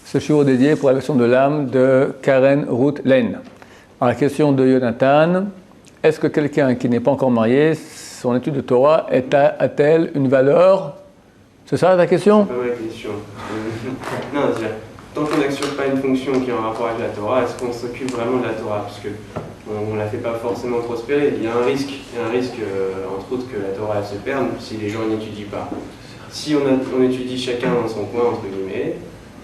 ce shiur dédié pour la question de l'âme de Karen Ruth Lane. Alors, la question de Jonathan, est-ce que quelqu'un qui n'est pas encore marié, son étude de Torah a-t-elle une valeur? C'est ça ta question? C'est pas ma question. Non, c'est-à-dire, tant qu'on n'assure pas une fonction qui est en rapport avec la Torah, est-ce qu'on s'occupe vraiment de la Torah? Parce que on ne la fait pas forcément prospérer. Il y a un risque, entre autres, que la Torah se perde si les gens n'étudient pas. Si on étudie chacun dans son coin, entre guillemets,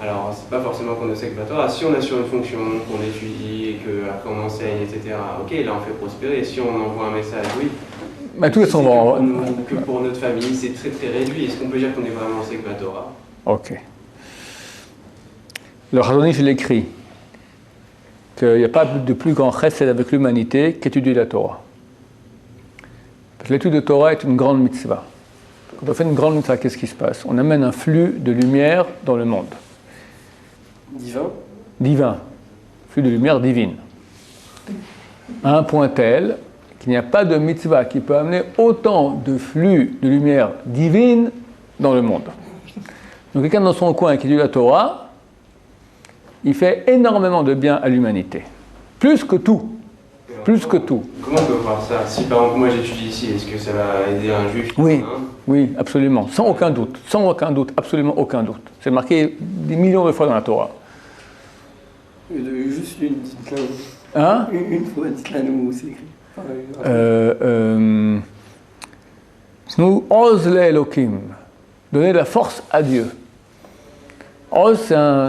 alors c'est pas forcément qu'on ne sait que la Torah. Si on assure une fonction, qu'on étudie et qu'après on enseigne, etc., ok, là on fait prospérer. Si on envoie un message, oui. Mais tous les sont bons. Que pour notre famille, c'est très très réduit. Est-ce qu'on peut dire qu'on est vraiment sec la Torah? Ok. Le Chazon Ish, il écrit qu'il n'y a pas de plus grand chesed avec l'humanité qu'étudier la Torah. Parce que l'étude de Torah est une grande mitzvah. Quand on fait une grande mitzvah, qu'est-ce qui se passe? On amène un flux de lumière dans le monde. Divin? Divin. Flux de lumière divine. À un point tel qu'il n'y a pas de mitzvah qui peut amener autant de flux de lumière divine dans le monde. Donc quelqu'un dans son coin qui étudie la Torah, il fait énormément de bien à l'humanité. Plus que tout. Plus que tout. Comment on peut voir ça? Si par exemple moi j'étudie ici, est-ce que ça va aider un juif? Oui, oui, absolument. Sans aucun doute. Sans aucun doute. Absolument aucun doute. C'est marqué des millions de fois dans la Torah. Juste une, dites-la. Hein? Une fois, dites-la nous où c'est écrit. Nous, Oz le Elohim, donner la force à Dieu. Oz,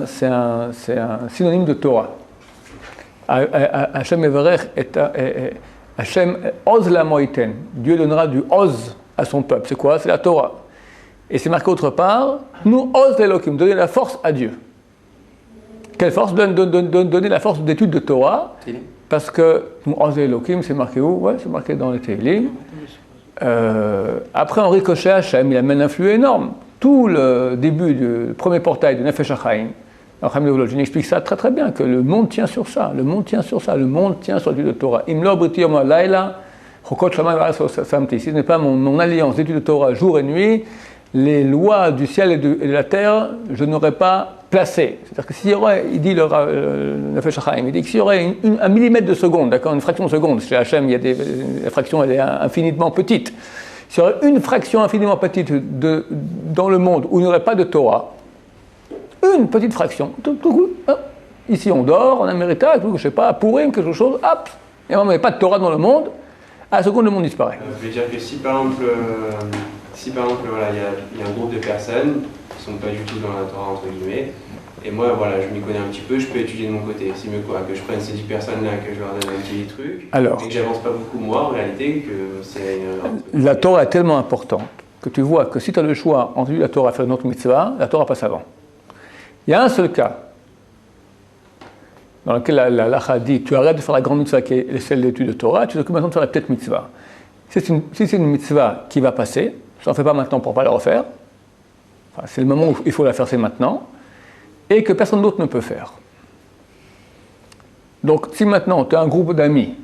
c'est un synonyme de Torah. Hashem Evarech Hashem Oz la Moïten. Dieu donnera du Oz à son peuple. C'est quoi? C'est la Torah. Et c'est marqué autre part, nous Oz l'Elohim, donner la force à Dieu. Quelle force? Donner la force d'étude de Torah. Parce que nous Oz l'Elohim, c'est marqué où? Ouais, c'est marqué dans les Teilim. Après, en ricochet, Hashem, il amène un flux énorme. Tout le début du premier portail de Nefesh HaChaim, je explique ça très très bien, que le monde tient sur ça, le monde tient sur ça, le monde tient sur l'étude de Torah. Imlo briti yom laila, chokot shamayim va'aretz samti. Si ce n'est pas mon alliance d'étude de Torah jour et nuit, les lois du ciel et de la terre, je n'aurais pas placé. C'est-à-dire que s'il y aurait, il dit le Nefesh HaChaim, il dit que s'il y aurait un millimètre de seconde, d'accord, une fraction de seconde, chez Hachem, la fraction elle est infiniment petite. S'il y aurait une fraction infiniment petite dans le monde où il n'y aurait pas de Torah, une petite fraction, ici on dort, en Amérique, je ne sais pas, à Purim, quelque chose, hop, et on n'a pas de Torah dans le monde, à la seconde le monde disparaît. Je veux dire que si par exemple, voilà, il y a un groupe de personnes qui ne sont pas du tout dans la Torah, entre guillemets, et moi, voilà, je m'y connais un petit peu, je peux étudier de mon côté. C'est mieux quoi? Que je prenne ces 10 personnes-là, que je leur donne un petit truc, et que j'avance pas beaucoup moi, en réalité, que c'est une... La Torah est tellement importante que tu vois que si tu as le choix entre la Torah et faire une autre mitzvah, la Torah passe avant. Il y a un seul cas dans lequel la lacha dit tu arrêtes de faire la grande mitzvah qui est celle de l'étude de Torah, tu t'occupes maintenant de faire la petite mitzvah. Si c'est une mitzvah qui va passer, je n'en fais pas maintenant pour ne pas la refaire, enfin, c'est le moment où il faut la faire, c'est maintenant, et que personne d'autre ne peut faire. Donc si maintenant tu as un groupe d'amis,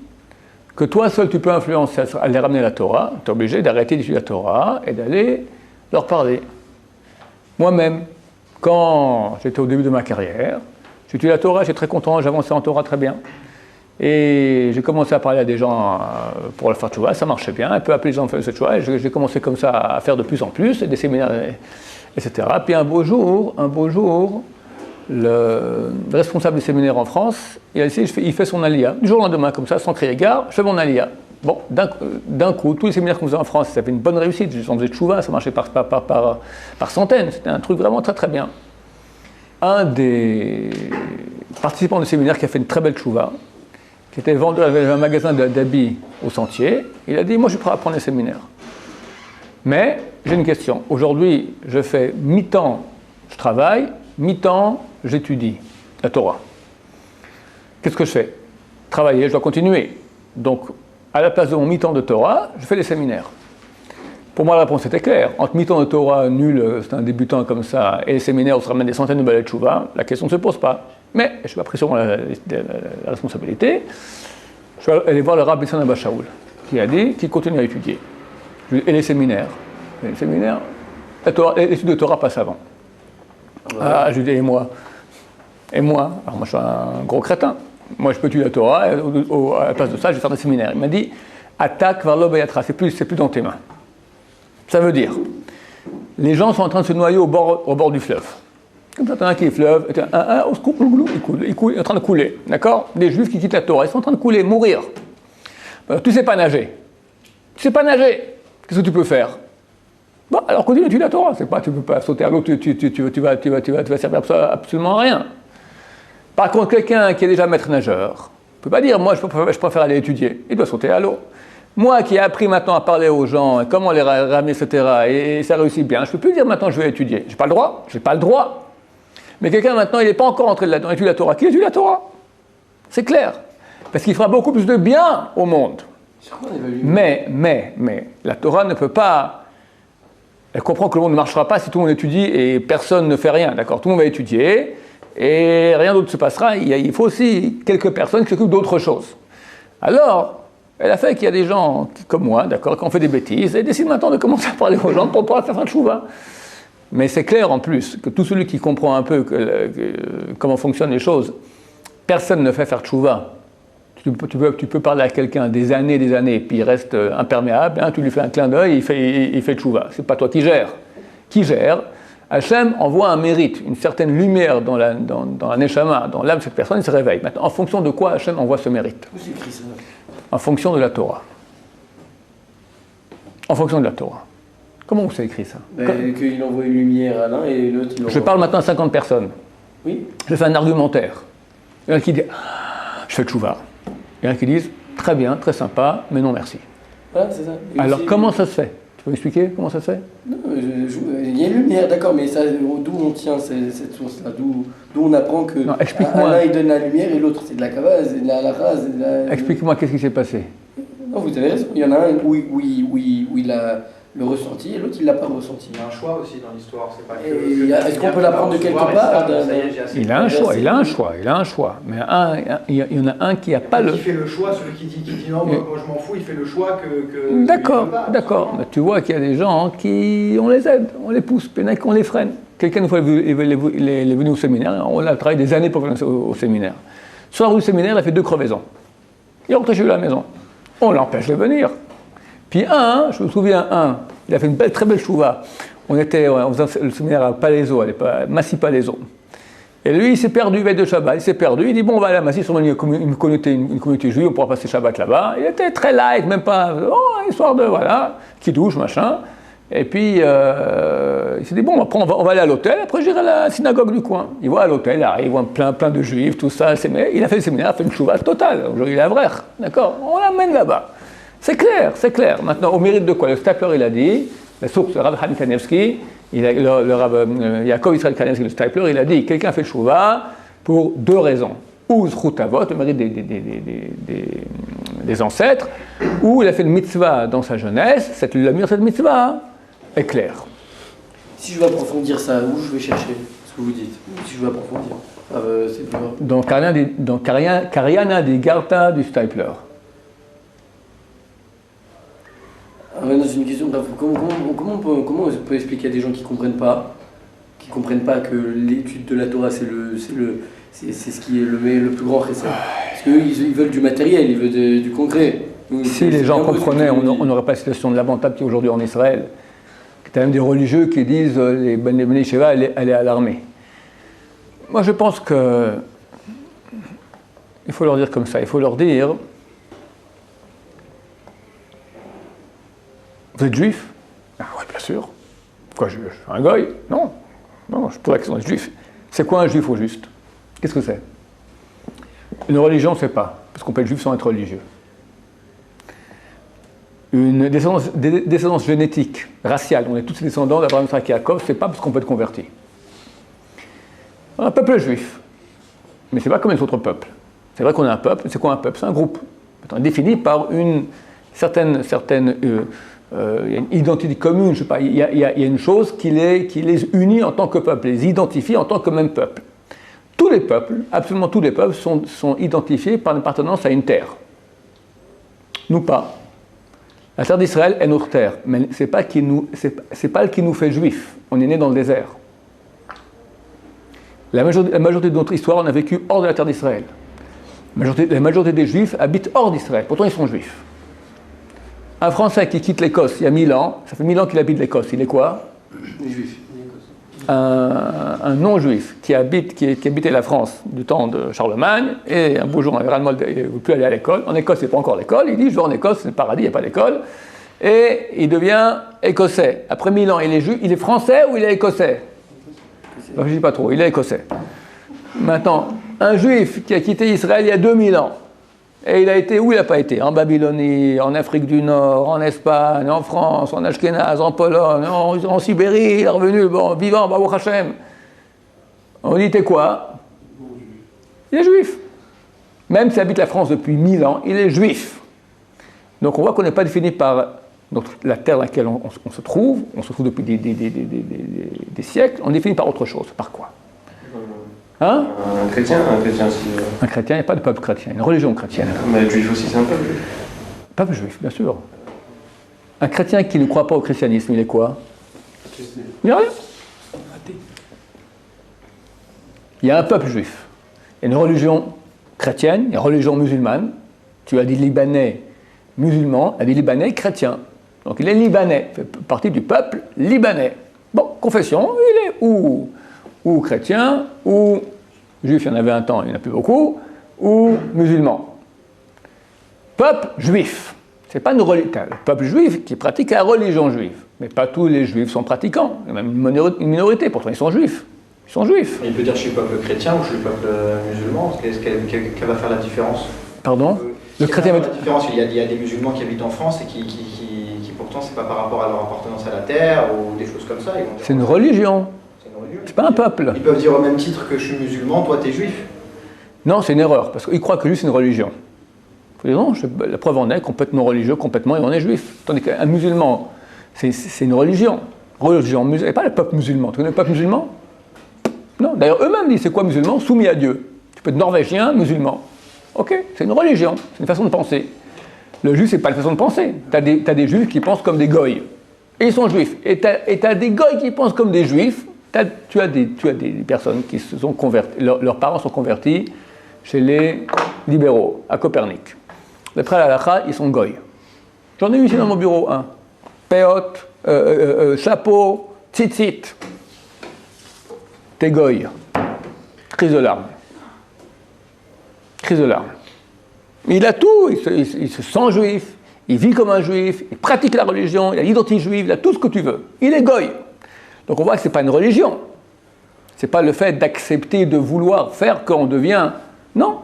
que toi seul tu peux influencer à les ramener à la Torah, tu es obligé d'arrêter d'étudier la Torah et d'aller leur parler. Moi-même, quand j'étais au début de ma carrière, j'ai étudié la Torah, j'étais très content, j'avançais en Torah très bien. Et j'ai commencé à parler à des gens pour le faire tchouva, ça marchait bien, et peu à peu les gens faisaient cette tchouva, et j'ai commencé comme ça à faire de plus en plus, et des séminaires, etc. Puis un beau jour, le responsable des séminaires en France, il fait son alia. Du jour au lendemain, comme ça, sans crier gare, je fais mon alia. Bon, d'un coup, tous les séminaires qu'on faisait en France, ça avait une bonne réussite. On faisait tchouva, ça marchait par centaines. C'était un truc vraiment très très bien. Un des participants du séminaire qui a fait une très belle tchouva, qui était vendeur, avait un magasin d'habits au Sentier, il a dit, moi je suis prêt à prendre les séminaires. Mais j'ai une question. Aujourd'hui, je fais mi-temps, je travaille, mi-temps, j'étudie la Torah. Qu'est-ce que je fais? Travailler, je dois continuer. Donc, à la place de mon mi-temps de Torah, je fais les séminaires. Pour moi, la réponse était claire. Entre mi-temps de Torah nul, c'est un débutant comme ça, et les séminaires où on se ramène des centaines de balais de tchouva, la question ne se pose pas. Mais je suis pas pris sur la responsabilité. Je suis allé voir le Rav Nissan Abba Shaul, qui a dit qu'il continue à étudier. Et les séminaires. L'étude de Torah passe avant. Ouais. Ah, je dis, et moi, Et moi, alors moi je suis un gros crétin, moi je peux tuer la Torah, et à la place de ça, je vais faire des séminaires. Il m'a dit, attaque vers l'Obayatra, c'est plus dans tes mains. Ça veut dire, les gens sont en train de se noyer au bord du fleuve. Comme ça, t'as un qui est fleuve, au secours, il est en train de couler, d'accord? Des juifs qui quittent la Torah, ils sont en train de couler, mourir. Tu sais pas nager. Tu sais pas nager. Qu'est-ce que tu peux faire? Bon, alors continue de tuer la Torah. C'est pas, tu peux pas sauter à l'eau, tu vas servir absolument à rien. Par contre, quelqu'un qui est déjà maître nageur, ne peut pas dire, moi je préfère aller étudier. Il doit sauter à l'eau. Moi qui ai appris maintenant à parler aux gens, comment les ramener, etc., et ça réussit bien, je ne peux plus dire maintenant je vais étudier. Je n'ai pas le droit, Mais quelqu'un maintenant, il n'est pas encore entré là-dedans, il étudie la Torah. Qui étudie la Torah? C'est clair. Parce qu'il fera beaucoup plus de bien au monde. Mais, la Torah ne peut pas... Elle comprend que le monde ne marchera pas si tout le monde étudie et personne ne fait rien, d'accord? Tout le monde va étudier et rien d'autre se passera. Il faut aussi quelques personnes qui s'occupent d'autre chose. Alors, elle a fait qu'il y a des gens comme moi, d'accord, qui ont fait des bêtises et décident maintenant de commencer à parler aux gens pour pouvoir faire un tchouva. Mais c'est clair en plus que tout celui qui comprend un peu comment fonctionnent les choses, personne ne fait faire tchouva. Tu peux parler à quelqu'un des années, puis il reste imperméable, hein, tu lui fais un clin d'œil, il fait tchouva. C'est pas toi qui gère. Qui gère? Hachem envoie un mérite, une certaine lumière dans la neshama, dans l'âme de cette personne, il se réveille. Maintenant, en fonction de quoi Hachem envoie ce mérite? Où c'est écrit ça? En fonction de la Torah. En fonction de la Torah. Comment vous avez écrit ça? Qu'il envoie une lumière à l'un et l'autre il envoie... Je parle maintenant à 50 personnes. Oui. Je fais un argumentaire. Il y en a qui disent je fais tchouva. Il y en a qui disent très bien, très sympa, mais non merci. Voilà, c'est ça. Et alors aussi, comment ça se fait? Tu peux m'expliquer comment ça se fait? Non, il y a une lumière, d'accord, mais ça, d'où on tient cette source-là? D'où on apprend que non, explique-moi. l'un il donne la lumière et l'autre c'est de la kava, c'est de la halakha, c'est de la... Explique-moi qu'est-ce qui s'est passé. Non, vous avez raison. Il y en a un où il a le ressenti et l'autre il l'a pas ressenti. Il y a un choix aussi dans l'histoire, c'est pas que... Est-ce qu'on peut l'apprendre de quelque part? Il a un choix. Mais il y en a un qui n'a pas le... Qui fait le choix, celui qui dit non, moi je m'en fous, il fait le choix que D'accord. Mais tu vois qu'il y a des gens on les aide, on les pousse, puis il y en a qu'on les freine. Quelqu'un, une fois, il est venu au séminaire, on a travaillé des années pour venir au séminaire. Sur la route du séminaire, il a fait 2 crevaisons. Il est rentré chez lui à la maison. On l'empêche de venir. Puis je me souviens, il a fait une très belle chouva. On faisait le séminaire à Palaiso, Massy Palaiso. Et lui, il s'est perdu, veille de Shabbat, il dit, bon, on va aller à Massy, sur une communauté juive, on pourra passer Shabbat là-bas. Il était très light, même pas, histoire de, qui douche, machin. Et puis, il s'est dit, bon, après, on va aller à l'hôtel, après j'irai à la synagogue du coin. Il va à l'hôtel, il voit plein de juifs, tout ça. Il a fait le séminaire, il a fait une chouva totale. Aujourd'hui, il est à Vrech, d'accord? On l'amène là-bas. C'est clair. Maintenant, au mérite de quoi? Le Stapler, il a dit, la source, le Rav Han Kanevsky, le Rav Yaakov Israël Kanevsky, le Stapler, il a dit, quelqu'un fait chouva pour 2 raisons. Ou Zchut Avot, le mérite des ancêtres, ou il a fait le mitzvah dans sa jeunesse, cette mitzvah est claire. Si je veux approfondir ça, où je vais chercher ce que vous dites? Si je veux approfondir, c'est plus grave. Dans Karyana des Garta du Stapler. C'est une question. Comment on peut expliquer à des gens qui comprennent pas que l'étude de la Torah c'est ce qui est le plus grand chesed? Parce qu'eux ils veulent du matériel, ils veulent du concret. Si les gens comprenaient, on n'aurait pas la situation de lamentable qui est aujourd'hui en Israël. Il y a même des religieux qui disent les Bnei Sheva, elle est à l'armée. Moi je pense que il faut leur dire comme ça, il faut leur dire. Vous êtes juif? Ah oui, bien sûr. Pourquoi je suis un goy? Non, je pose la question des juifs. C'est quoi un juif au juste? Qu'est-ce que c'est? Une religion, c'est pas, parce qu'on peut être juif sans être religieux. Une descendance génétique, raciale, on est tous descendants d'Abraham, Isaac et Yaakov, c'est pas parce qu'on peut être converti. Un peuple juif, mais c'est pas comme les autres peuples. C'est vrai qu'on est un peuple, mais c'est quoi un peuple? C'est un groupe, défini par une certaine il y a une identité commune, je sais pas, il y a une chose qui les unit en tant que peuple, les identifie en tant que même peuple. Tous les peuples, absolument tous les peuples, sont identifiés par une appartenance à une terre. Nous pas. La terre d'Israël est notre terre, mais c'est pas elle qui nous fait juifs. On est né dans le désert. La majorité de notre histoire, on a vécu hors de la terre d'Israël. La majorité des Juifs habitent hors d'Israël, pourtant ils sont Juifs. Un Français qui quitte l'Écosse il y a 1000 ans, ça fait 1000 ans qu'il habite l'Écosse, il est quoi? Les Juifs. Un non-juif qui habitait la France du temps de Charlemagne, et un beau jour, on avait ras-le-bol, il ne veut plus aller à l'école. En Écosse, c'est pas encore l'école. Il dit, je vais en Écosse, c'est le paradis, il n'y a pas d'école. Et il devient écossais. Après 1000 ans, il est français ou il est écossais? Je ne dis pas trop, il est écossais. Maintenant, un juif qui a quitté Israël il y a 2000 ans, et il a été, où il n'a pas été? En Babylonie, en Afrique du Nord, en Espagne, en France, en Ashkénaze, en Pologne, en Sibérie, il est revenu, bon, vivant, Baruch Hashem. On dit, t'es quoi? Il est juif. Même s'il habite la France depuis 1000 ans, il est juif. Donc on voit qu'on n'est pas défini par la terre dans laquelle on se trouve depuis des siècles, on est défini par autre chose. Par quoi? Hein? Un chrétien aussi. Un chrétien, il n'y a pas de peuple chrétien, une religion chrétienne. Mais le juif aussi, c'est un peuple juif. Peuple juif, bien sûr. Un chrétien qui ne croit pas au christianisme, il est quoi? Il n'y a rien. Il y a un peuple juif. Il y a une religion chrétienne, il y a une religion musulmane. Tu as des Libanais musulmans, il y a des Libanais chrétiens. Donc il est libanais, fait partie du peuple libanais. Bon, confession, il est ou chrétien, ou juif, il y en avait un temps, il n'y en a plus beaucoup, ou musulman. Peuple juif. C'est pas une religion. Le peuple juif qui pratique la religion juive. Mais pas tous les juifs sont pratiquants. Il y a même une minorité, pourtant ils sont juifs. Ils sont juifs. Il peut dire je suis peuple chrétien ou je suis peuple musulman. Quelle va faire la différence? Pardon? Le chrétien. La différence, il y a des musulmans qui habitent en France et qui pourtant c'est pas par rapport à leur appartenance à la terre ou des choses comme ça. C'est une religion. C'est pas un peuple. Ils peuvent dire au même titre que je suis musulman, toi t'es juif. Non, c'est une erreur, parce qu'ils croient que juste c'est une religion. Ils disent non, la preuve en est complètement religieux, complètement, et on est juif. Tandis qu'un musulman, c'est une religion. Et pas le peuple musulman. Tu connais le peuple musulman? Non, d'ailleurs eux-mêmes disent c'est quoi musulman? Soumis à Dieu. Tu peux être norvégien, musulman. Ok, c'est une religion, c'est une façon de penser. Le juif, c'est pas une façon de penser. T'as des juifs qui pensent comme des goïs. Et ils sont juifs. Et t'as des goïs qui pensent comme des juifs. Tu as des personnes qui se sont converties, leurs parents sont convertis chez les libéraux, à Copernic. D'après la halakha, ils sont goy. J'en ai eu ici dans mon bureau un. Péot, chapeau, tzitzit. T'es goy. Crise de larmes. Crise de larmes. Il a tout, il se sent juif, il vit comme un juif, il pratique la religion, il a l'identité juive, il a tout ce que tu veux. Il est goy. Donc on voit que ce n'est pas une religion. Ce n'est pas le fait d'accepter, de vouloir faire qu'on devient... Non.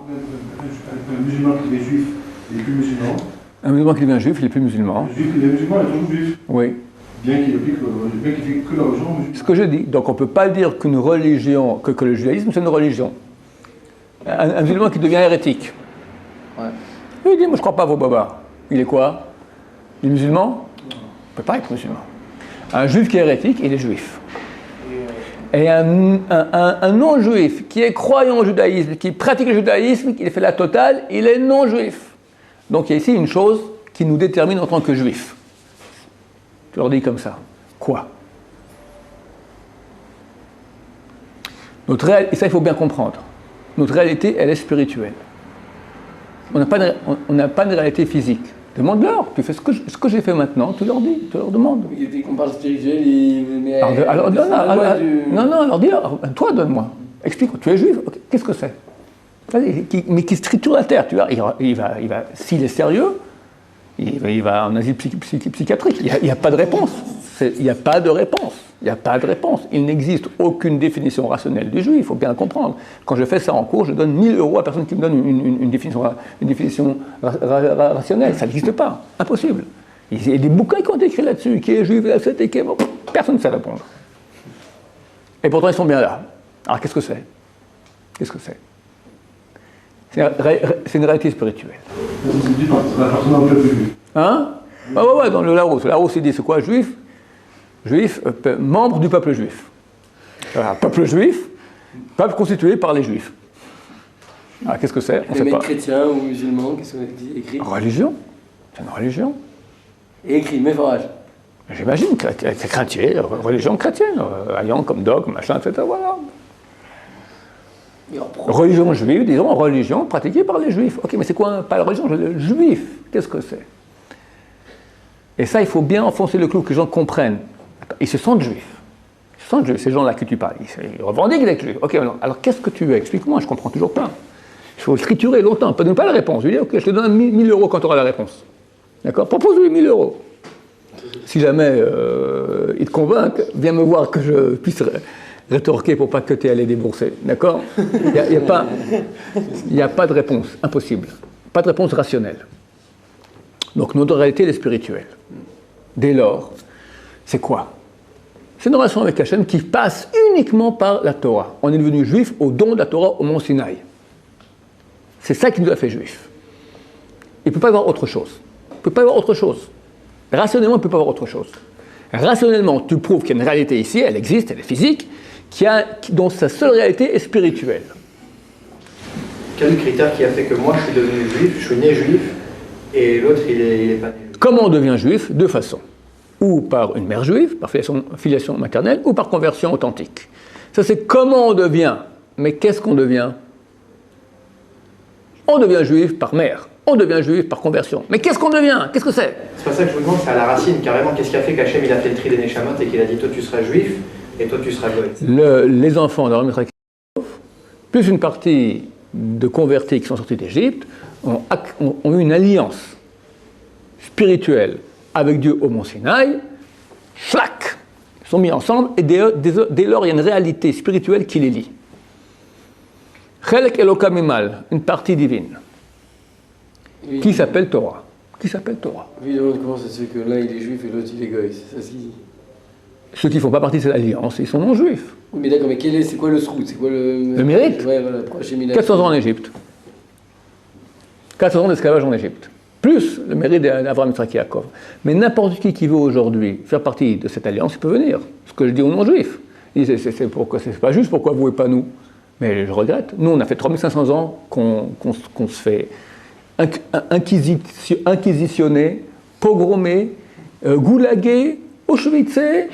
Un musulman qui devient juif, il n'est plus musulman. Un musulman qui devient juif, il n'est plus musulman. Un juif qui devient musulman, il est toujours juif. Oui. Bien qu'il applique, bien qu'il fait que la religion musulmane. Ce que je dis. Donc on ne peut pas dire qu'une religion, que le judaïsme c'est une religion. Un musulman qui devient hérétique. Ouais. Il dit, moi je ne crois pas à vos babas. Il est quoi? Il est musulman? Il ne peut pas être musulman. Un juif qui est hérétique, il est juif. Et un non-juif qui est croyant au judaïsme, qui pratique le judaïsme, qui fait la totale, il est non-juif. Donc il y a ici une chose qui nous détermine en tant que juifs. Je leur dis comme ça. Quoi? Et ça il faut bien comprendre. Notre réalité, elle est spirituelle. On n'a pas de réalité physique. Demande-leur, tu fais ce que j'ai fait maintenant, tu leur dis, tu leur demandes. Dès qu'on parle spirituel, mais alors dis, toi donne-moi, explique, tu es juif, okay. Qu'est-ce que c'est? Mais qui structure la terre, tu vois, il va s'il est sérieux, il va en asile psychiatrique, il n'y a pas de réponse, il n'y a pas de réponse. Il n'y a pas de réponse. Il n'existe aucune définition rationnelle du juif, il faut bien le comprendre. Quand je fais ça en cours, je donne 1000 € à personne qui me donne une définition rationnelle. Ça n'existe pas. Impossible. Il y a des bouquins qui ont été écrits là-dessus, qui est juif, bon, personne ne sait répondre. Et pourtant, ils sont bien là. Alors, qu'est-ce que c'est? Qu'est-ce que c'est? C'est une réalité spirituelle. Hein? Ouais, dans le Larousse. Le Larousse, il dit, c'est quoi, juif? Juif, membre du peuple juif. Voilà, peuple juif, peuple constitué par les juifs. Alors, qu'est-ce que c'est? On sait pas. Chrétien ou musulman, qu'est-ce qu'on dit écrit? Religion. C'est une religion. Et écrit, mais forage. J'imagine, chrétien, religion chrétienne, ayant comme dogme, machin, etc. Voilà. Religion juive, disons, religion pratiquée par les juifs. Ok, mais c'est quoi, pas la religion, le juif, qu'est-ce que c'est? Et ça, il faut bien enfoncer le clou, que les gens comprennent. Ils se sentent juifs. Ils se sentent juifs, ces gens-là que tu parles. Ils revendiquent d'être juifs. Ok, alors qu'est-ce que tu veux? Explique-moi, je comprends toujours pas. Il faut triturer longtemps, ne donne pas la réponse. Je lui dis, ok, je te donne 1000 euros quand tu auras la réponse. D'accord? Propose-lui 1000 euros. Si jamais il te convainc, viens me voir que je puisse rétorquer pour pas que tu aies à les débourser. D'accord? Il n'y a pas de réponse, impossible. Pas de réponse rationnelle. Donc notre réalité, elle est spirituelle. Dès lors, c'est quoi? C'est une relation avec Hachem qui passe uniquement par la Torah. On est devenu juif au don de la Torah au mont Sinaï. C'est ça qui nous a fait juifs. Il ne peut pas y avoir autre chose. Il ne peut pas y avoir autre chose. Rationnellement, il ne peut pas y avoir autre chose. Rationnellement, tu prouves qu'il y a une réalité ici, elle existe, elle est physique, dont sa seule réalité est spirituelle. Quel critère qui a fait que moi je suis devenu juif, je suis né juif, et l'autre il est pas né juif? Comment on devient juif? Deux façons. Ou par une mère juive, par filiation maternelle, ou par conversion authentique. Ça c'est comment on devient. Mais qu'est-ce qu'on devient? On devient juif par mère. On devient juif par conversion. Mais qu'est-ce qu'on devient? Qu'est-ce que c'est? C'est pas ça que je vous demande, c'est à la racine, carrément. Qu'est-ce qui a fait qu'Hachem il a fait le tri des Neshamot et qu'il a dit toi tu seras juif et toi tu seras goy? Les enfants de Ramit plus une partie de convertis qui sont sortis d'Égypte ont eu une alliance spirituelle avec Dieu au mont Sinaï. Schlac! Ils sont mis ensemble et dès lors il y a une réalité spirituelle qui les lie. Chelek Elokam Imal, une partie divine. Oui. Qui s'appelle Torah. Qui s'appelle Torah. Évidemment, comment ça se fait que l'un il est juif et l'autre il est goy? C'est ça si... Ceux qui ne font pas partie de cette alliance, ils sont non-juifs. Oui, mais d'accord, mais c'est quoi le srout? C'est quoi le mérite? Ouais, voilà, pourquoi Hachem, il a 400 ans en Égypte. 400 ans d'esclavage en Égypte. Plus le mérite d'Abraham, Yitzhak et Yaakov. Mais n'importe qui veut aujourd'hui faire partie de cette alliance, il peut venir. Ce que je dis aux non-juifs. C'est pas juste, pourquoi vous et pas nous? Mais je regrette. Nous, on a fait 3500 ans qu'on se fait inquisitionner, pogromer, goulaguer, auschwitzé,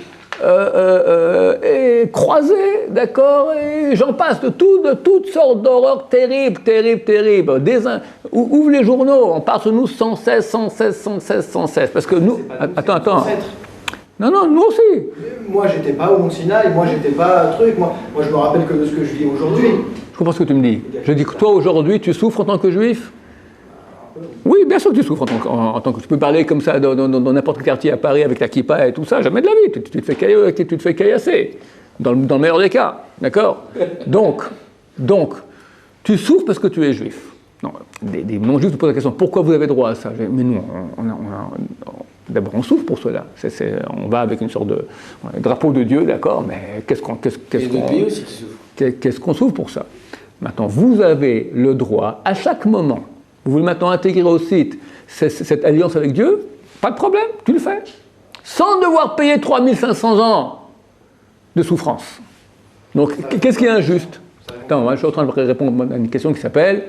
et croisé, d'accord, et j'en passe de toutes sortes d'horreurs terribles. Ouvre les journaux, on parle sur nous sans cesse. Parce que nous. Attends. Non, nous aussi. Moi, j'étais pas au Mont Sinaï, moi, j'étais pas truc. Moi, je me rappelle que de ce que je vis aujourd'hui. Je comprends ce que tu me dis. Je dis que toi, aujourd'hui, tu souffres en tant que juif? Oui, bien sûr que tu souffres en tant que... Tu peux parler comme ça dans n'importe quel quartier à Paris avec la kippa et tout ça, jamais de la vie. Tu te fais caillasser, dans le meilleur des cas. D'accord? Donc, tu souffres parce que tu es juif. Non, des non-juifs te posent la question, pourquoi vous avez droit à ça? Mais nous, d'abord, on souffre pour cela. On va avec une sorte de drapeau de Dieu, d'accord, mais qu'est-ce qu'on souffre pour ça? Maintenant, vous avez le droit, à chaque moment, vous voulez maintenant intégrer au site cette alliance avec Dieu, pas de problème, tu le fais. Sans devoir payer 3500 ans de souffrance. Donc, qu'est-ce qui est injuste? Attends, moi, je suis en train de répondre à une question qui s'appelle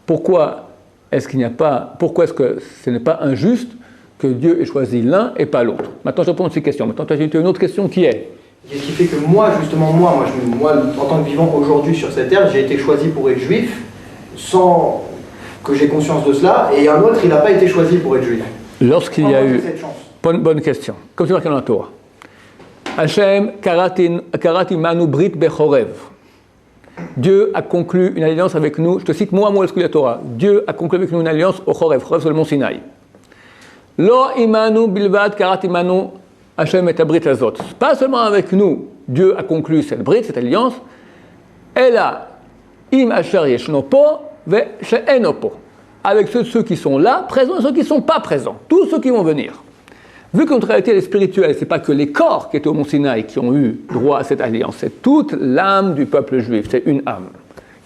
pourquoi est-ce que ce n'est pas injuste que Dieu ait choisi l'un et pas l'autre? Maintenant, je réponds à ces questions. Maintenant, tu as une autre question qui est Qu'est-ce qui fait que moi, en tant que vivant aujourd'hui sur cette terre, j'ai été choisi pour être juif sans que j'ai conscience de cela, et un autre, il n'a pas été choisi pour être juif. Lorsqu'il y a eu... Bonne question. Comme c'est marqué dans la Torah. Hashem karati manu brit bechorev. Dieu a conclu une alliance avec nous. Je te cite moi, la Torah. Dieu a conclu avec nous une alliance au Chorev. Chorev, c'est le mont Sinaï. Lo imanu bilvad karati manu Hashem et abrit azot. Pas seulement avec nous, Dieu a conclu cette brit, cette alliance. Ela im asher yeshno po ve she'eno po. Avec ceux qui sont là, présents, et ceux qui ne sont pas présents. Tous ceux qui vont venir. Vu que notre réalité est spirituelle, ce n'est pas que les corps qui étaient au mont Sinaï qui ont eu droit à cette alliance, c'est toute l'âme du peuple juif, c'est une âme.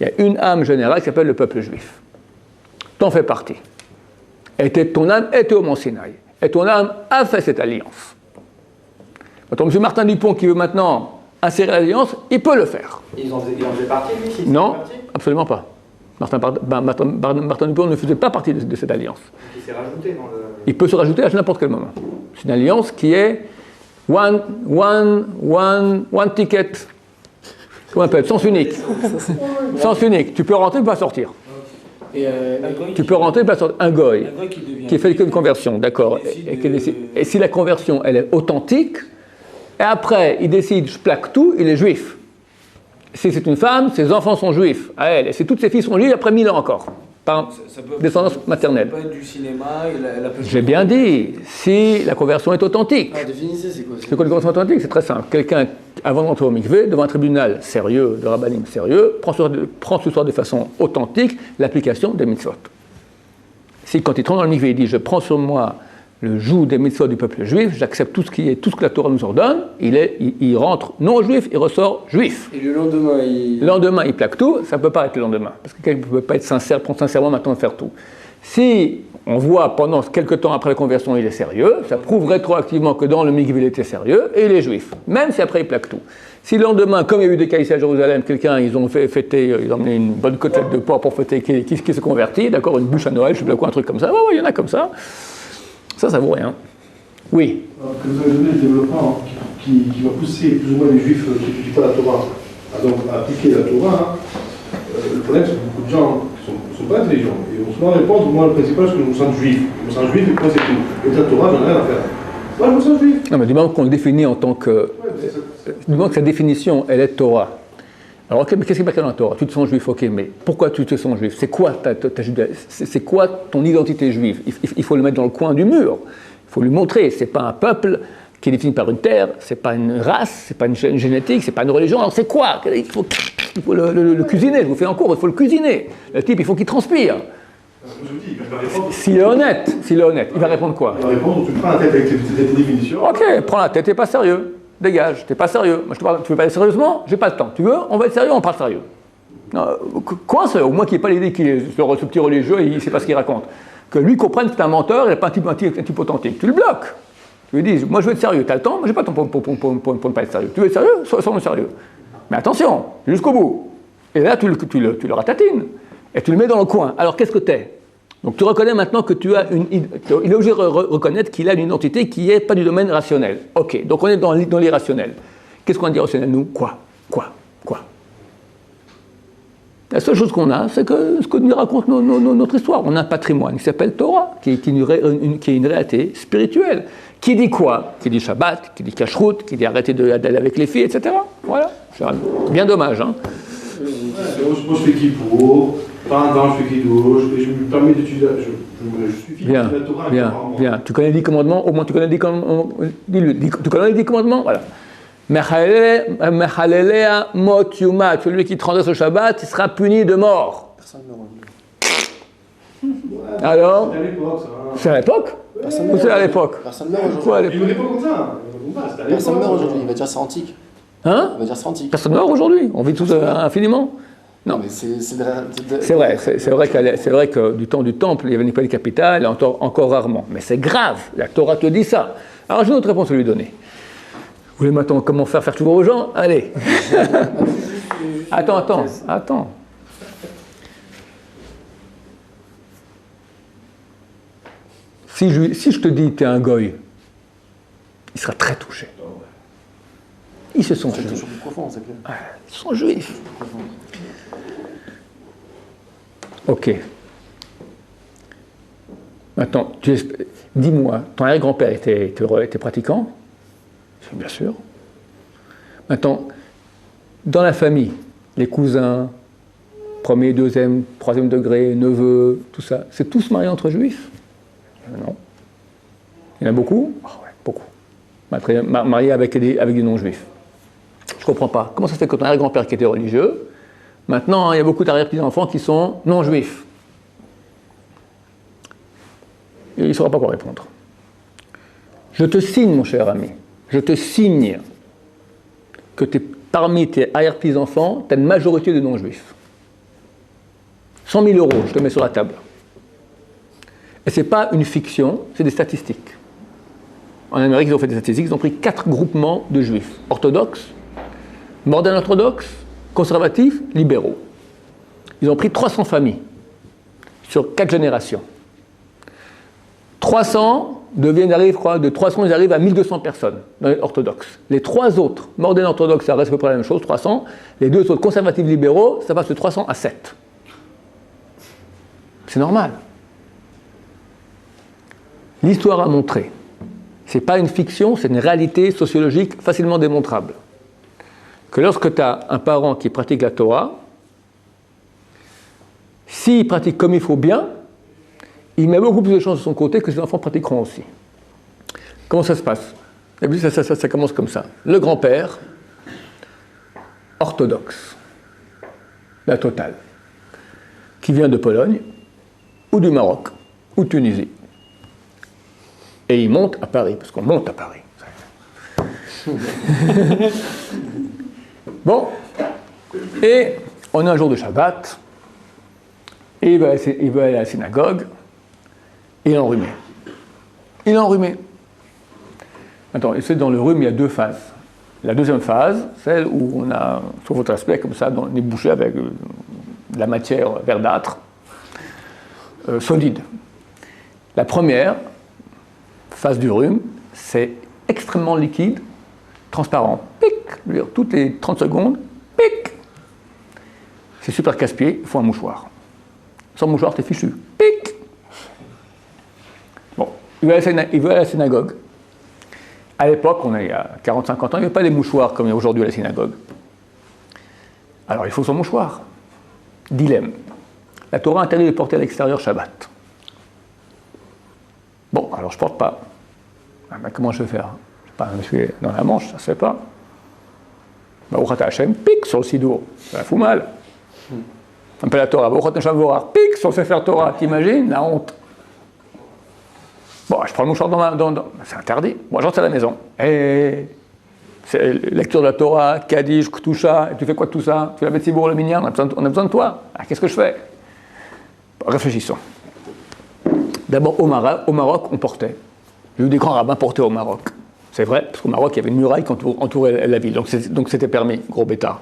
Il y a une âme générale qui s'appelle le peuple juif. T'en fais partie. Ton âme était au mont Sinaï. Et ton âme a fait cette alliance. Maintenant, M. Martin Dupont qui veut maintenant insérer l'alliance, il peut le faire. Il en faisait partie, lui, non, absolument pas. Martin Dupont ne faisait pas partie de cette alliance. Il s'est rajouté dans le... Il peut se rajouter à n'importe quel moment. C'est une alliance qui est one ticket. Comment on appelle? Sens unique. Sens unique. Tu peux rentrer, tu peux pas sortir. Et Tu peux rentrer, tu peux pas sortir. Un goy un goy qui devient qui fait une conversion, d'accord. Et si la conversion, elle est authentique, et après, il décide, je plaque tout, il est juif. Si c'est une femme, ses enfants sont juifs, à elle. Et si toutes ses filles sont juives, après 1000 ans encore. Par ça peut, descendance maternelle. Ça peut être du cinéma, elle a peut-être... J'ai bien dit, si la conversion est authentique. Ah, définissez, c'est quoi? C'est quoi une conversion authentique? C'est très simple. Quelqu'un, avant d'entrer au mikvé, devant un tribunal sérieux, de rabbanim sérieux, prend ce soir de façon authentique l'application des mitzvot. Si quand il rentre dans le mikvé, il dit « je prends sur moi le joug des mitzvot du peuple juif, j'accepte tout ce que la Torah nous ordonne », il rentre non juif, il ressort juif. Et le lendemain, Le lendemain, il plaque tout, ça ne peut pas être le lendemain, parce que quelqu'un ne peut pas être sincère, prendre sincèrement maintenant de faire tout. Si on voit pendant quelques temps après la conversion, il est sérieux, ça prouve rétroactivement que dans le mikvé, il était sérieux, et il est juif, même si après il plaque tout. Si le lendemain, comme il y a eu des cas ici à Jérusalem, ils ont emmené une bonne côtelette de porc pour fêter qui se convertit, d'accord, une bûche à Noël, je sais pas quoi, un truc comme ça, il y en a comme ça. Ça vaut rien. Oui. Alors que vous avez donné le développement qui va pousser plus ou moins les juifs qui n'étudient pas la Torah à appliquer la Torah, le problème c'est que beaucoup de gens ne sont pas intelligents. Et on se met à répondre, moi le principal c'est que je me sens juif. Je me sens juif et moi c'est tout. Et la Torah, j'en ai rien à faire. Moi je me sens juif. Non, mais du moment qu'on le définit en tant que. Du moment que sa définition, elle est Torah. Alors, ok, mais qu'est-ce qui est marqué dans la Torah? Tu te sens juif, ok, mais pourquoi tu te sens juif? C'est quoi c'est quoi ton identité juive? Il faut le mettre dans le coin du mur. Il faut lui montrer. C'est pas un peuple qui est défini par une terre, c'est pas une race, c'est pas une génétique, c'est pas une religion. Alors c'est quoi? Il faut le cuisiner. Je vous fais en cours, il faut le cuisiner. Le type, il faut qu'il transpire. Je vous dis, il va répondre. S'il est honnête, il va répondre quoi? Il va répondre, tu prends la tête avec tes définitions. Ok, prends la tête, t'es pas sérieux. Dégage, t'es pas sérieux. Moi, je te parle, tu veux parler sérieusement? J'ai pas le temps. Tu veux? On va être sérieux, on parle sérieux. Quoi, ça? Au moins qu'il n'ait pas l'idée qu'il est ce petit religieux et il ne sait pas ce qu'il raconte. Que lui comprenne que c'est un menteur, il n'est pas un type authentique. Tu le bloques. Tu lui dis, moi je veux être sérieux. Tu as le temps? Moi j'ai pas le temps pour ne pas être sérieux. Tu veux être sérieux? Sois sérieux. Mais attention, jusqu'au bout. Et là, tu le ratatines. Et tu le mets dans le coin. Alors qu'est-ce que t'es? Donc tu reconnais maintenant que tu as il est obligé de reconnaître qu'il a une identité qui n'est pas du domaine rationnel. Ok, donc on est dans l'irrationnel. Qu'est-ce qu'on dit rationnel, nous? Quoi? La seule chose qu'on a, c'est que ce que nous raconte notre histoire. On a un patrimoine qui s'appelle Torah, qui est une réalité spirituelle. Qui dit quoi? Qui dit Shabbat, qui dit Kashrut, qui dit arrêter d'aller avec les filles, etc. Voilà. C'est bien dommage, hein. Moi je fais qui pour. Pas un temps, je fais qui douche, et je me permets d'étudier. Je suis fidèle à la Torah. Bien. Tu connais les 10 commandements? Au moins tu connais les 10 commandements? Dis-le. Tu connais les 10 commandements? Voilà. Mechalelea mot yuma. Celui qui transgresse le Shabbat, il sera puni de mort. Personne ne meurt. Alors? C'est à l'époque, ça. C'est à l'époque? Ou c'est à l'époque? Personne ne meurt aujourd'hui. Quoi à Il l'époque? ne pas comme ça. Personne ne meurt aujourd'hui. Il va dire c'est antique. Hein? Il va dire c'est antique. Personne ne meurt aujourd'hui. On vit tous infiniment. Non. Mais c'est vrai que du temps du temple, il y avait une école capitale, encore rarement. Mais c'est grave, la Torah te dit ça. Alors j'ai une autre réponse à lui donner. Vous voulez maintenant comment faire toujours aux gens? Allez. Attends. Si je te dis que tu es un goy, il sera très touché. Ils se sont juifs. C'est toujours plus profond, c'est clair. Ils sont juifs. Ok. Maintenant, dis-moi, ton arrière-grand-père était pratiquant? Bien sûr. Maintenant, dans la famille, les cousins, premier, deuxième, troisième degré, neveux, tout ça, c'est tous mariés entre juifs? Non. Il y en a beaucoup? Oh, ouais, beaucoup. Mariés avec des non-juifs. Je ne comprends pas. Comment ça se fait que ton arrière-grand-père qui était religieux, maintenant, il y a beaucoup d'arrière-petits-enfants qui sont non-juifs? Et il ne saura pas quoi répondre. Je te signe, mon cher ami, je te signe que parmi tes arrière-petits-enfants, tu as une majorité de non-juifs. 100 000 €, je te mets sur la table. Et ce n'est pas une fiction, c'est des statistiques. En Amérique, ils ont fait des statistiques, ils ont pris 4 groupements de juifs. Orthodoxes, modernes orthodoxes, conservatifs, libéraux. Ils ont pris 300 familles sur 4 générations. 300 deviennent, arrivent, je crois, de 300, ils arrivent à 1200 personnes dans les orthodoxes. Les 3 autres, modernes orthodoxes, ça reste à peu près la même chose, 300. Les 2 autres conservatifs libéraux, ça passe de 300 à 7. C'est normal. L'histoire a montré. Ce n'est pas une fiction, c'est une réalité sociologique facilement démontrable. Que lorsque tu as un parent qui pratique la Torah, s'il pratique comme il faut bien, il met beaucoup plus de chances de son côté que ses enfants pratiqueront aussi. Comment ça se passe? Et puis ça commence comme ça. Le grand-père, orthodoxe, la totale, qui vient de Pologne, ou du Maroc, ou de Tunisie. Et il monte à Paris, parce qu'on monte à Paris. Bon, et on a un jour de Shabbat, et il veut aller à la synagogue, et il est enrhumé. Il est enrhumé. Attends, et c'est dans le rhume, il y a 2 phases. La deuxième phase, celle où on a, sur votre aspect, comme ça, dans les bouchées avec de la matière verdâtre, solide. La première phase du rhume, c'est extrêmement liquide, transparent. Pic! Je veux dire, toutes les 30 secondes, pic! C'est super casse-pied, il faut un mouchoir. Sans mouchoir, t'es fichu. Pic! Bon, il veut aller à la synagogue. À l'époque, on est il y a 40-50 ans, il n'y avait pas les mouchoirs comme il y a aujourd'hui à la synagogue. Alors il faut son mouchoir. Dilemme. La Torah interdit de porter à l'extérieur Shabbat. Bon, alors je ne porte pas. Ah, ben, comment je vais faire? Je suis dans la Manche, ça ne se fait pas. Baruch Hashem, pique sur le Sidour. Ça fout mal. Un peu la Torah, Baruch Hashem Vorar, pique sur le Sefer Torah. T'imagines la honte? Bon, je prends le mouchoir c'est interdit. Moi, j'entre à la maison. Et c'est lecture de la Torah, Kaddish, Ktoucha, et tu fais quoi de tout ça? Tu fais la Betsibour, le Minyan, on a besoin de toi. Ah, qu'est-ce que je fais? Réfléchissons. D'abord, au Maroc, on portait. J'ai eu des grands rabbins portés au Maroc. C'est vrai, parce qu'au Maroc, il y avait une muraille qui entourait la ville. Donc c'était permis, gros bêtard.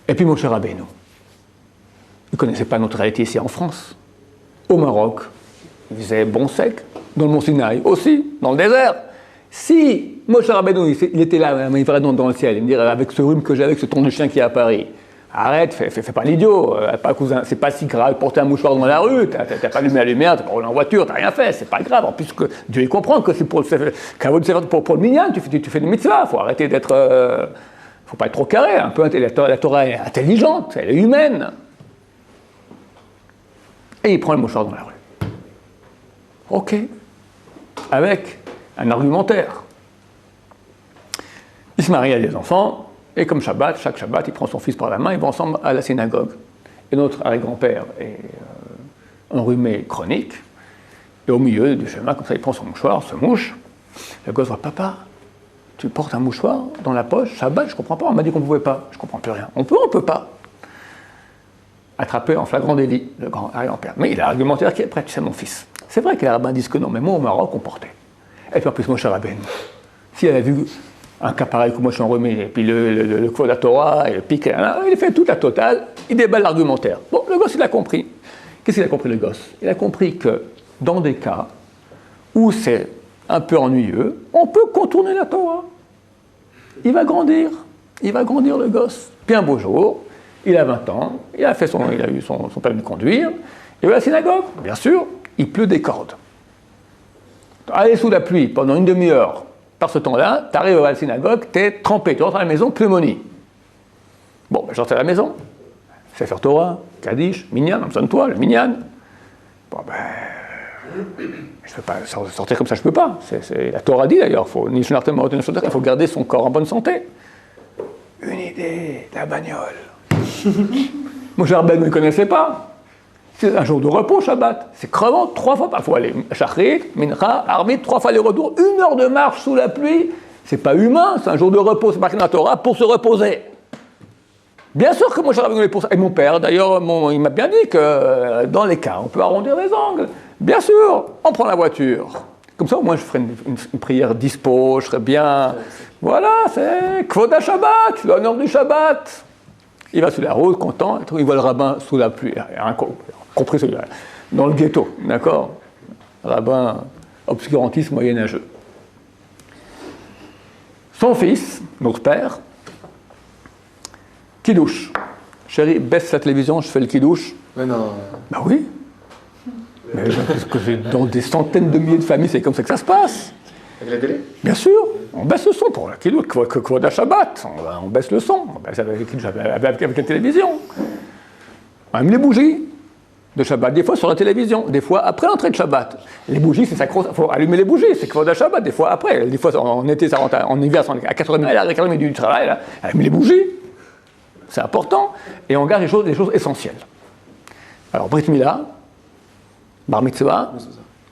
Et puis, mon cher Rabbeinu. Vous ne connaissez pas notre réalité ici en France. Au Maroc, il faisait bon sec. Dans le Mont Sinaï aussi, dans le désert. Si Moshe Rabbeinu, il était là, il irait dans le ciel, il me dirait, avec ce rhume que j'ai, avec ce ton de chien qui est à Paris, arrête, fais pas l'idiot, c'est pas si grave, porter un mouchoir dans la rue, t'as pas allumé la lumière, t'as pas roulé en voiture, t'as rien fait, c'est pas grave. En plus, que Dieu il comprend que c'est pour le minyan, tu fais des mitzvahs, faut arrêter d'être, faut pas être trop carré, un peu, la Torah est intelligente, elle est humaine. Et il prend le mouchoir dans la rue. Ok. Avec un argumentaire. Il se marie à des enfants, et comme Shabbat, chaque Shabbat, il prend son fils par la main, ils vont ensemble à la synagogue. Et notre arrière-grand-père est enrhumé chronique, et au milieu du chemin, comme ça, il prend son mouchoir, se mouche. Le gosse voit, papa, tu portes un mouchoir dans la poche, Shabbat, je comprends pas, on m'a dit qu'on pouvait pas. Je comprends plus rien. On peut pas. Attrapé en flagrant délit, le grand arrière-grand-père. Mais il a argumentaire qui est prêt, tu sais, mon fils. C'est vrai que les rabbins disent que non, mais moi, au Maroc, on portait. Et puis en plus, mon cher Rabbeinu, si elle a vu un cas pareil que moi je suis enrhumé, et puis le Kvod la Torah, et le pic, il fait toute la totale, il déballe l'argumentaire. Bon, le gosse, il a compris. Qu'est-ce qu'il a compris, le gosse? Il a compris que dans des cas où c'est un peu ennuyeux, on peut contourner la Torah. Il va grandir, le gosse. Puis un beau jour, il a 20 ans, il a eu son permis de conduire, il va à la synagogue, bien sûr, il pleut des cordes. Aller sous la pluie pendant une demi-heure, par ce temps-là, tu arrives à la synagogue, tu es trempé, tu rentres à la maison, pneumonie. Bon, ben, j'entre à la maison, Sefer Torah, Kaddish, Minyan, on a besoin de toi, le Minyan. Bon, ben, je ne peux pas sortir comme ça, je ne peux pas. La Torah dit d'ailleurs, il faut garder son corps en bonne santé. Une idée, la bagnole. Mon cher Ben ne connaissait pas. C'est un jour de repos, Shabbat. C'est crevant, 3 fois. Il faut aller Shachrit, Mincha, Arvit, 3 fois les retours. 1 heure de marche sous la pluie. C'est pas humain, c'est un jour de repos. C'est marqué dans la Torah pour se reposer. Bien sûr que moi, j'avais pour ça. Et mon père, d'ailleurs, il m'a bien dit que dans les cas, on peut arrondir les angles. Bien sûr, on prend la voiture. Comme ça, au moins, je ferai une prière dispo, je serai bien. Voilà, c'est Kvod Shabbat, l'honneur du Shabbat. Il va sur la route, content, il voit le rabbin sous la pluie. Compris celui-là. Dans le ghetto, d'accord? Le rabbin obscurantisme moyenâgeux. Son fils, notre père, kidouche. Chérie, baisse la télévision, je fais le kidouche. Mais non. Bah oui. Mais parce que dans des centaines de milliers de familles, c'est comme ça que ça se passe. Avec la télé? Bien sûr, on baisse le son pour le kidouche, Kvod Shabbat, on baisse le son, on baisse avec la télévision. Même les bougies de Shabbat, des fois sur la télévision, des fois après l'entrée de Shabbat. Les bougies, c'est sacro, il faut allumer les bougies, c'est Kvod Shabbat, des fois après. Des fois en été, ça rentre, en hiver, à 4h30, à 4h30 du travail, là, allumer les bougies. C'est important. Et on garde les choses essentielles. Alors, Brit Mila, Bar Mitzvah,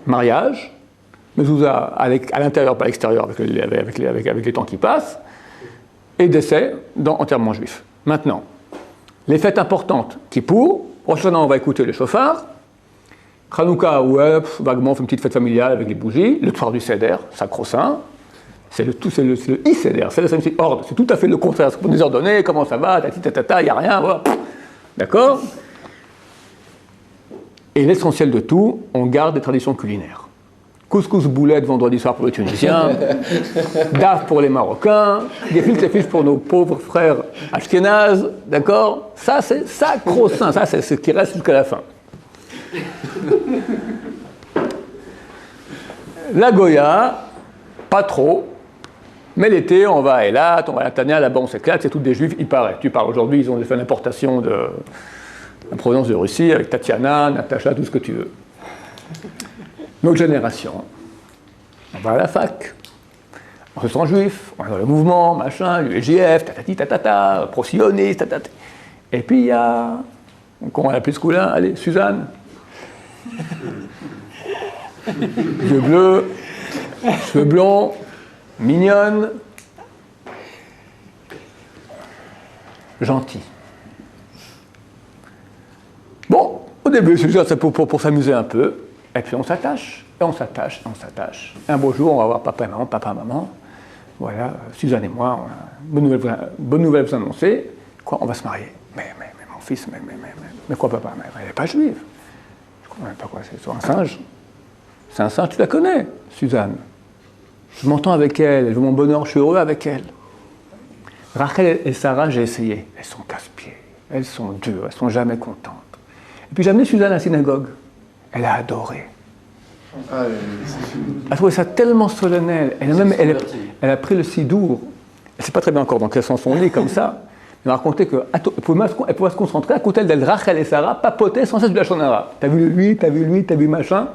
mariage, mezouza à l'intérieur, pas à l'extérieur, avec les temps qui passent, et décès dans enterrement juif. Maintenant, les fêtes importantes, Kippour, Rosh Hashanah, on va écouter le chauffard, Hanouka, ouais, vaguement, on fait une petite fête familiale avec les bougies, le soir du Seder, sacro-saint, c'est le I-Seder, c'est ordre, c'est tout à fait le contraire, c'est pour désordonner, comment ça va, il n'y a rien, voilà. D'accord? Et l'essentiel de tout, on garde des traditions culinaires. Couscous boulette vendredi soir pour les Tunisiens, daf pour les Marocains, gefilte fish pour nos pauvres frères ashkénazes, d'accord? Ça, c'est sacro-saint, ça, c'est ce qui reste jusqu'à la fin. La Goya, pas trop, mais l'été, on va à Eilat, on va à la Tania, là-bas on s'éclate, c'est tous des juifs, il paraît. Tu parles aujourd'hui, ils ont fait l'importation de la provenance de Russie, avec Tatiana, Natacha, tout ce que tu veux. Notre génération, on va à la fac, on se sent juif, on est dans le mouvement, machin, l'UEJF, tatati tatata, pro-sioniste, tatata. Et puis il y a, comment on l'appelle ce coup-là? Allez, Suzanne. Yeux bleus, cheveux blonds, mignonne, gentille. Bon, au début, c'est juste pour s'amuser un peu. Et puis on s'attache, et on s'attache, et on s'attache. Un beau jour, on va voir papa et maman. Voilà, Suzanne et moi, on a bonne nouvelle vous annoncer. Quoi, on va se marier. Mais mon fils, mais quoi papa? Mais elle n'est pas juive. Je comprends même pas quoi, c'est un singe. C'est un singe, tu la connais, Suzanne. Je m'entends avec elle, elle veut mon bonheur, je suis heureux avec elle. Rachel et Sarah, j'ai essayé. Elles sont casse-pieds, elles sont dures, elles sont jamais contentes. Et puis j'ai amené Suzanne à la synagogue. Elle a adoré. Elle a trouvé ça tellement solennel. Elle a pris le sidour. Elle ne sait pas très bien encore dans quel sens on lit comme ça. Elle m'a raconté qu'elle pouvait se concentrer à côté d'elle, Rachel et Sarah, papoter sans cesse du Lachon Hara. T'as vu lui, t'as vu machin.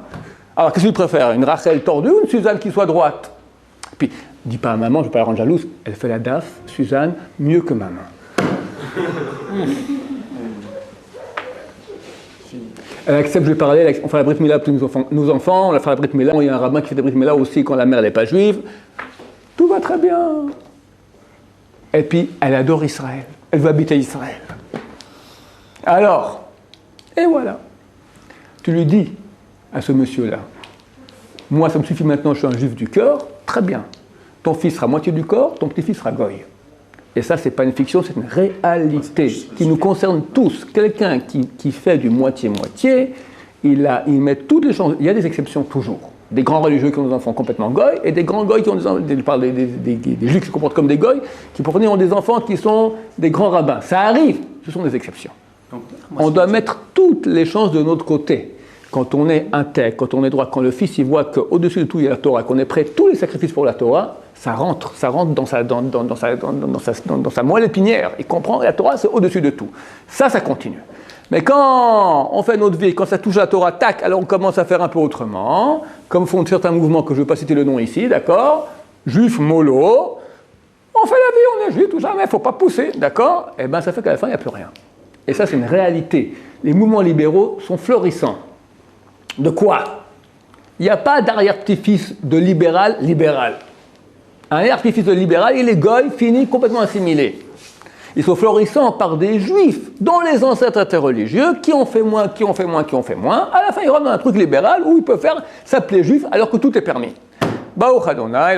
Alors qu'est-ce que tu préfères? Une Rachel tordue ou une Suzanne qui soit droite? Puis, dis pas à maman, je ne vais pas la rendre jalouse. Elle fait la daf, Suzanne, mieux que maman. Elle accepte de lui parler, on fait la Brit Mila pour nos enfants, on va faire la Brit Mila, il y a un rabbin qui fait la Brit Mila aussi quand la mère n'est pas juive. Tout va très bien. Et puis, elle adore Israël. Elle veut habiter Israël. Alors, et voilà. Tu lui dis à ce monsieur-là, moi ça me suffit maintenant, je suis un juif du cœur, très bien. Ton fils sera moitié du corps, ton petit-fils sera goy. Et ça, c'est pas une fiction, c'est une réalité qui nous concerne tous. Quelqu'un qui fait du moitié-moitié, il met toutes les chances. Il y a des exceptions toujours. Des grands religieux qui ont des enfants complètement goy, et des grands goy qui ont des enfants, je parle des juifs qui se comportent comme des goy, qui pour venir ont des enfants qui sont des grands rabbins. Ça arrive, ce sont des exceptions. On doit mettre toutes les chances de notre côté. Quand on est intègre, quand on est droit, quand le fils il voit qu'au-dessus de tout il y a la Torah, qu'on est prêt à tous les sacrifices pour la Torah, ça rentre dans sa moelle épinière. Il comprend que la Torah c'est au-dessus de tout. Ça continue. Mais quand on fait notre vie, quand ça touche la Torah, tac, alors on commence à faire un peu autrement, comme font certains mouvements que je ne vais pas citer le nom ici, d'accord? Juif mollo, on fait la vie, on est juif, tout ça, mais il ne faut pas pousser, d'accord? Et bien ça fait qu'à la fin il n'y a plus rien. Et ça c'est une réalité. Les mouvements libéraux sont florissants. De quoi? Il n'y a pas d'arrière-petit-fils de libéral. Un arrière-petit-fils de libéral, il est goy, fini, complètement assimilé. Ils sont florissants par des juifs, dont les ancêtres étaient religieux, qui ont fait moins. À la fin, ils rentrent dans un truc libéral où ils peuvent s'appeler juif alors que tout est permis. Baruch Adonai,